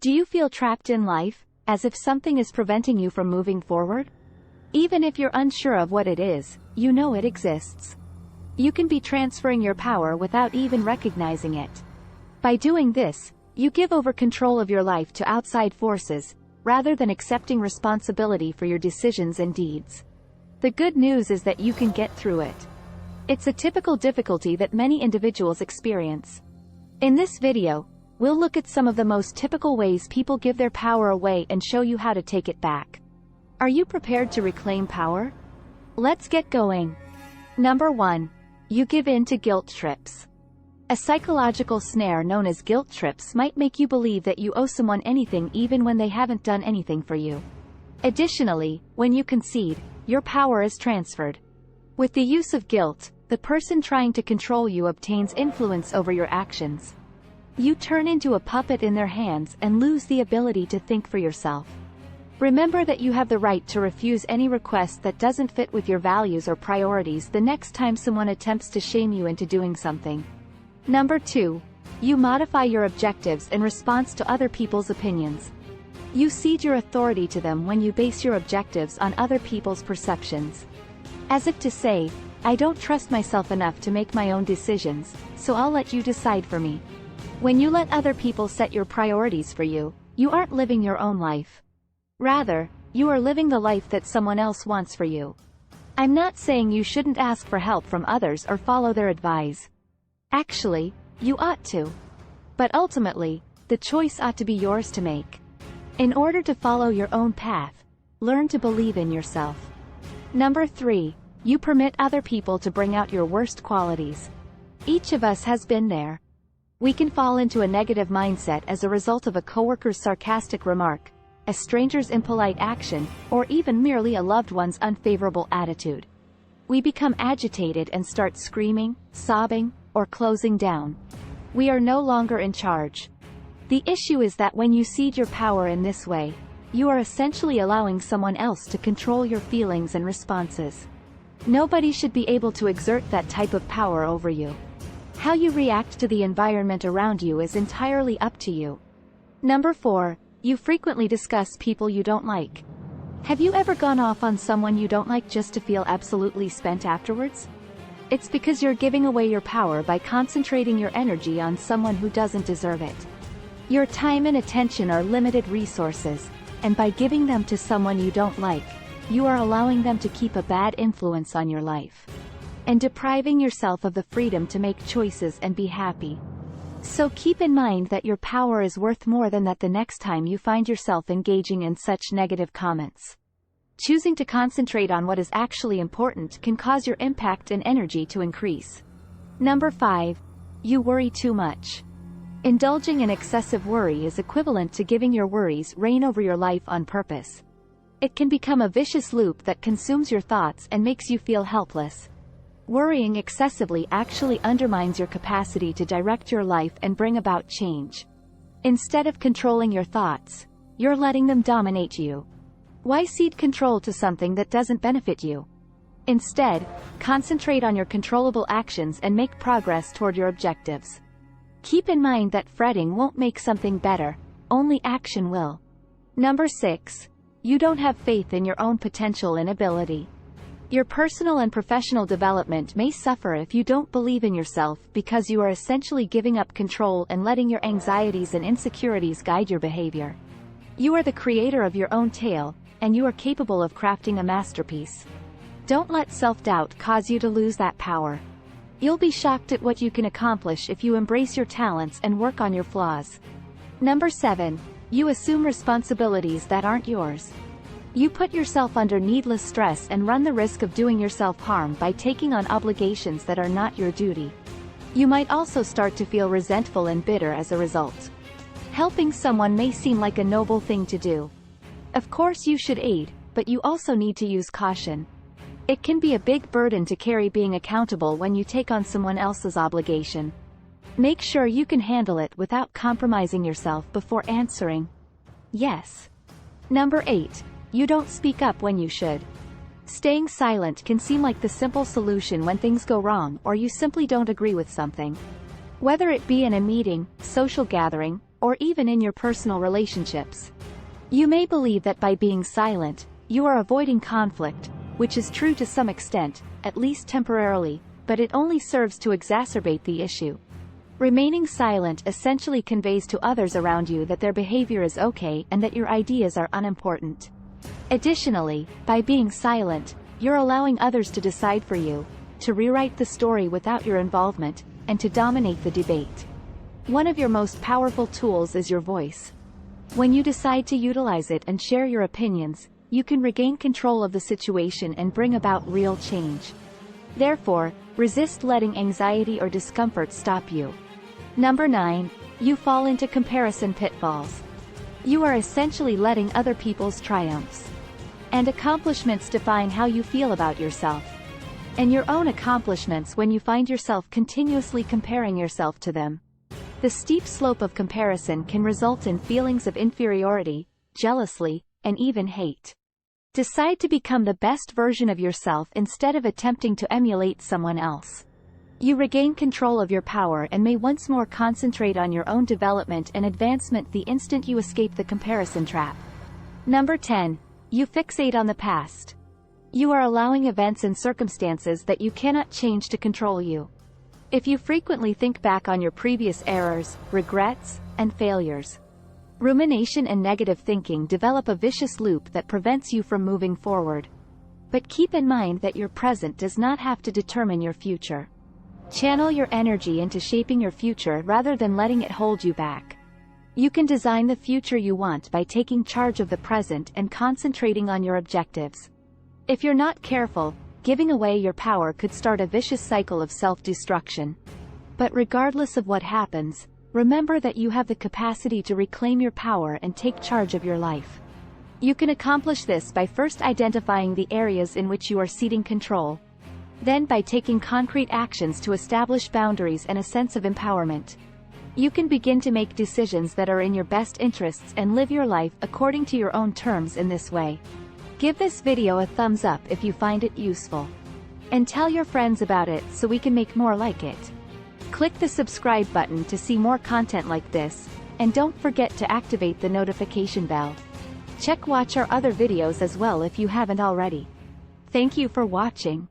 Do you feel trapped in life, as if something is preventing you from moving forward? Even if you're unsure of what it is, you know it exists. You can be transferring your power without even recognizing it. By doing this, you give over control of your life to outside forces, rather than accepting responsibility for your decisions and deeds. The good news is that you can get through it. It's a typical difficulty that many individuals experience. In this video, we'll look at some of the most typical ways people give their power away and show you how to take it back. Are you prepared to reclaim power? Let's get going. Number 1. You give in to guilt trips. A psychological snare known as guilt trips might make you believe that you owe someone anything even when they haven't done anything for you. Additionally, when you concede, your power is transferred. With the use of guilt, the person trying to control you obtains influence over your actions. You turn into a puppet in their hands and lose the ability to think for yourself. Remember that you have the right to refuse any request that doesn't fit with your values or priorities the next time someone attempts to shame you into doing something. Number 2. You modify your objectives in response to other people's opinions. You cede your authority to them when you base your objectives on other people's perceptions. As if to say, I don't trust myself enough to make my own decisions, so I'll let you decide for me. When you let other people set your priorities for you, you aren't living your own life. Rather, you are living the life that someone else wants for you. I'm not saying you shouldn't ask for help from others or follow their advice. Actually, you ought to. But ultimately, the choice ought to be yours to make. In order to follow your own path, learn to believe in yourself. Number 3. You permit other people to bring out your worst qualities. Each of us has been there. We can fall into a negative mindset as a result of a coworker's sarcastic remark, a stranger's impolite action, or even merely a loved one's unfavorable attitude. We become agitated and start screaming, sobbing, or closing down. We are no longer in charge. The issue is that when you cede your power in this way, you are essentially allowing someone else to control your feelings and responses. Nobody should be able to exert that type of power over you. How you react to the environment around you is entirely up to you. Number 4. You frequently discuss people you don't like. Have you ever gone off on someone you don't like just to feel absolutely spent afterwards? It's because you're giving away your power by concentrating your energy on someone who doesn't deserve it. Your time and attention are limited resources, and by giving them to someone you don't like, you are allowing them to keep a bad influence on your life. And depriving yourself of the freedom to make choices and be happy. So keep in mind that your power is worth more than that the next time you find yourself engaging in such negative comments. Choosing to concentrate on what is actually important can cause your impact and energy to increase. Number 5. You worry too much. Indulging in excessive worry is equivalent to giving your worries reign over your life on purpose. It can become a vicious loop that consumes your thoughts and makes you feel helpless. Worrying excessively actually undermines your capacity to direct your life and bring about change. Instead of controlling your thoughts, you're letting them dominate you. Why cede control to something that doesn't benefit you? Instead, concentrate on your controllable actions and make progress toward your objectives. Keep in mind that fretting won't make something better, only action will. Number 6. You don't have faith in your own potential and ability. Your personal and professional development may suffer if you don't believe in yourself because you are essentially giving up control and letting your anxieties and insecurities guide your behavior. You are the creator of your own tale, and you are capable of crafting a masterpiece. Don't let self-doubt cause you to lose that power. You'll be shocked at what you can accomplish if you embrace your talents and work on your flaws. Number 7. You assume responsibilities that aren't yours. You put yourself under needless stress and run the risk of doing yourself harm by taking on obligations that are not your duty. You might also start to feel resentful and bitter as a result. Helping someone may seem like a noble thing to do. Of course you should aid, but you also need to use caution. It can be a big burden to carry being accountable when you take on someone else's obligation. Make sure you can handle it without compromising yourself before answering yes. Number 8. You don't speak up when you should. Staying silent can seem like the simple solution when things go wrong or you simply don't agree with something. Whether it be in a meeting, social gathering, or even in your personal relationships. You may believe that by being silent, you are avoiding conflict, which is true to some extent, at least temporarily, but it only serves to exacerbate the issue. Remaining silent essentially conveys to others around you that their behavior is okay and that your ideas are unimportant. Additionally, by being silent, you're allowing others to decide for you, to rewrite the story without your involvement, and to dominate the debate. One of your most powerful tools is your voice. When you decide to utilize it and share your opinions, you can regain control of the situation and bring about real change. Therefore, resist letting anxiety or discomfort stop you. Number 9. You fall into comparison pitfalls. You are essentially letting other people's triumphs and accomplishments define how you feel about yourself and your own accomplishments when you find yourself continuously comparing yourself to them. The steep slope of comparison can result in feelings of inferiority, jealousy, and even hate. Decide to become the best version of yourself instead of attempting to emulate someone else. You regain control of your power and may once more concentrate on your own development and advancement the instant you escape the comparison trap. Number 10. You fixate on the past. You are allowing events and circumstances that you cannot change to control you. If you frequently think back on your previous errors, regrets, and failures, rumination and negative thinking develop a vicious loop that prevents you from moving forward. But keep in mind that your present does not have to determine your future. Channel your energy into shaping your future rather than letting it hold you back. You can design the future you want by taking charge of the present and concentrating on your objectives. If you're not careful, giving away your power could start a vicious cycle of self-destruction. But regardless of what happens, remember that you have the capacity to reclaim your power and take charge of your life. You can accomplish this by first identifying the areas in which you are ceding control, then by taking concrete actions to establish boundaries and a sense of empowerment. You can begin to make decisions that are in your best interests and live your life according to your own terms in this way. Give this video a thumbs up if you find it useful. And tell your friends about it so we can make more like it. Click the subscribe button to see more content like this, and don't forget to activate the notification bell. Watch our other videos as well if you haven't already. Thank you for watching.